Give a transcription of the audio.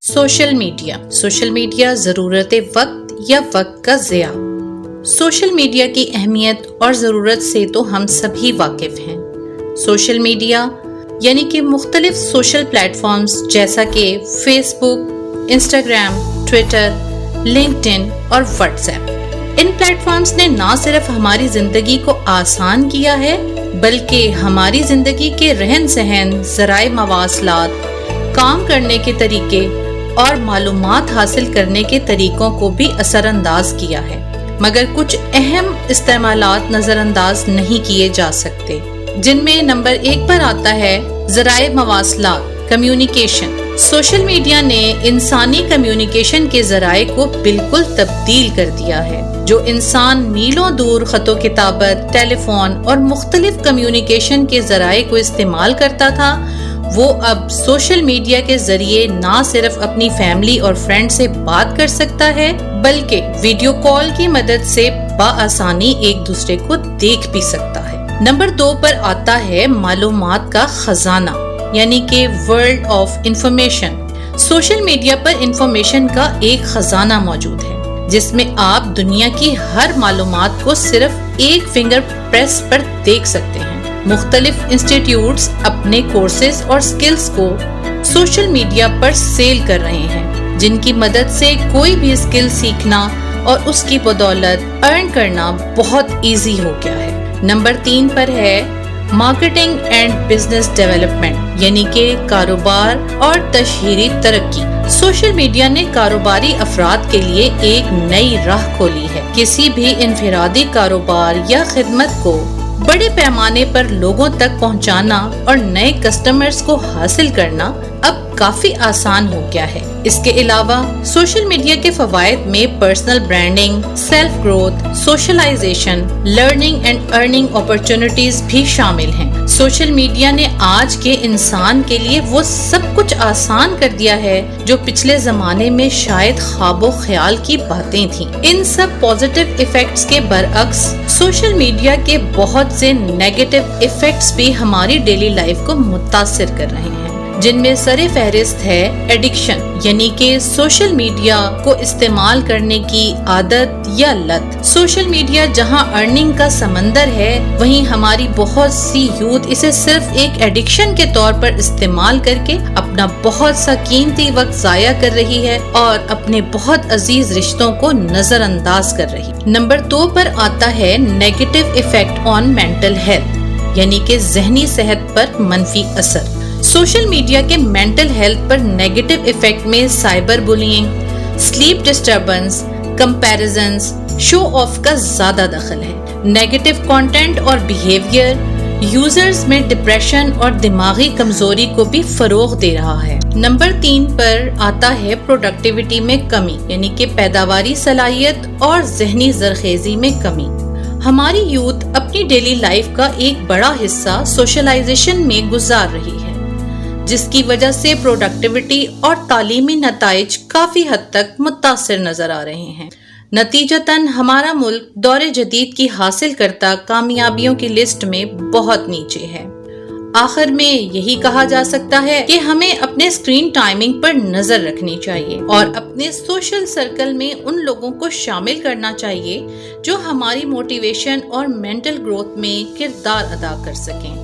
Social media ضرورت وقت یا وقت کا ضیاع۔ سوشل میڈیا کی اہمیت اور ضرورت سے تو ہم سبھی واقف ہیں۔ سوشل میڈیا یعنی کہ مختلف سوشل پلیٹ فارمز جیسا کہ فیس بک، انسٹاگرام، ٹویٹر، لنکڈ ان اور واٹس ایپ، ان پلیٹ فارمز نے نہ صرف ہماری زندگی کو آسان کیا ہے بلکہ ہماری زندگی کے رہن سہن، ذرائع مواصلات، کام کرنے کے طریقے اور معلومات حاصل کرنے کے طریقوں کو بھی اثر انداز کیا ہے، مگر کچھ اہم استعمالات نظر انداز نہیں کیے جا سکتے، جن میں نمبر 1 پر آتا ہے ذرائع مواصلات، کمیونیکیشن۔ سوشل میڈیا نے انسانی کمیونیکیشن کے ذرائع کو بالکل تبدیل کر دیا ہے۔ جو انسان میلوں دور خط و کتابت، ٹیلی فون اور مختلف کمیونیکیشن کے ذرائع کو استعمال کرتا تھا، وہ اب سوشل میڈیا کے ذریعے نہ صرف اپنی فیملی اور فرینڈ سے بات کر سکتا ہے بلکہ ویڈیو کال کی مدد سے بآسانی ایک دوسرے کو دیکھ بھی سکتا ہے۔ نمبر 2 پر آتا ہے معلومات کا خزانہ یعنی کہ world of information. Social media per information کا ایک خزانہ موجود ہے جس میں آپ دنیا کی ہر معلومات کو صرف ایک فنگر پریس پر دیکھ سکتے ہیں۔ مختلف انسٹیٹیوٹس اپنے کورسز اور سکلز کو سوشل میڈیا پر سیل کر رہے ہیں، جن کی مدد سے کوئی بھی سکل سیکھنا اور اس کی بدولت ارن کرنا بہت ایزی ہو گیا ہے۔ نمبر 3 پر ہے مارکیٹنگ اینڈ بزنس ڈیولپمنٹ یعنی کہ کاروبار اور تشہیری ترقی۔ سوشل میڈیا نے کاروباری افراد کے لیے ایک نئی راہ کھولی ہے۔ کسی بھی انفرادی کاروبار یا خدمت کو بڑے پیمانے پر لوگوں تک پہنچانا اور نئے کسٹمرز کو حاصل کرنا اب کافی آسان ہو گیا ہے۔ اس کے علاوہ سوشل میڈیا کے فوائد میں personal branding, self growth, socialisation, learning and earning opportunities بھی شامل ہیں۔ سوشل میڈیا نے آج کے انسان کے لیے وہ سب کچھ آسان کر دیا ہے جو پچھلے زمانے میں شاید خواب و خیال کی باتیں تھیں۔ ان سب پازیٹیو ایفیکٹس کے برعکس سوشل میڈیا کے بہت سے نیگیٹو ایفیکٹس بھی ہماری ڈیلی لائف کو متاثر کر رہے ہیں، جن میں سر فہرست ہے ایڈکشن یعنی کہ سوشل میڈیا کو استعمال کرنے کی عادت یا لت۔ سوشل میڈیا جہاں ارننگ کا سمندر ہے، وہیں ہماری بہت سی یوتھ اسے صرف ایک ایڈکشن کے طور پر استعمال کر کے اپنا بہت سا قیمتی وقت ضائع کر رہی ہے اور اپنے بہت عزیز رشتوں کو نظر انداز کر رہی ہے۔ نمبر 2 پر آتا ہے negative effect on mental health یعنی کہ ذہنی صحت پر منفی اثر۔ سوشل میڈیا کے مینٹل ہیلتھ پر نیگیٹو ایفیکٹ میں cyber bullying, sleep disturbance, comparisons, show off کا زیادہ دخل ہے۔ نیگیٹو کنٹینٹ اور بیہیویئر یوزرز میں ڈپریشن اور دماغی کمزوری کو بھی فروغ دے رہا ہے۔ نمبر 3 پر آتا ہے پروڈکٹیوٹی میں کمی یعنی کہ پیداواری صلاحیت اور ذہنی زرخیزی میں کمی۔ ہماری یوتھ اپنی ڈیلی لائف کا ایک بڑا حصہ سوشلائزیشن میں گزار رہی ہے، جس کی وجہ سے پروڈکٹیوٹی اور تعلیمی نتائج کافی حد تک متاثر نظر آ رہے ہیں۔ نتیجتاً ہمارا ملک دور جدید کی حاصل کرتا کامیابیوں کی لسٹ میں بہت نیچے ہے۔ آخر میں یہی کہا جا سکتا ہے کہ ہمیں اپنے اسکرین ٹائمنگ پر نظر رکھنی چاہیے اور اپنے سوشل سرکل میں ان لوگوں کو شامل کرنا چاہیے جو ہماری موٹیویشن اور مینٹل گروتھ میں کردار ادا کر سکیں۔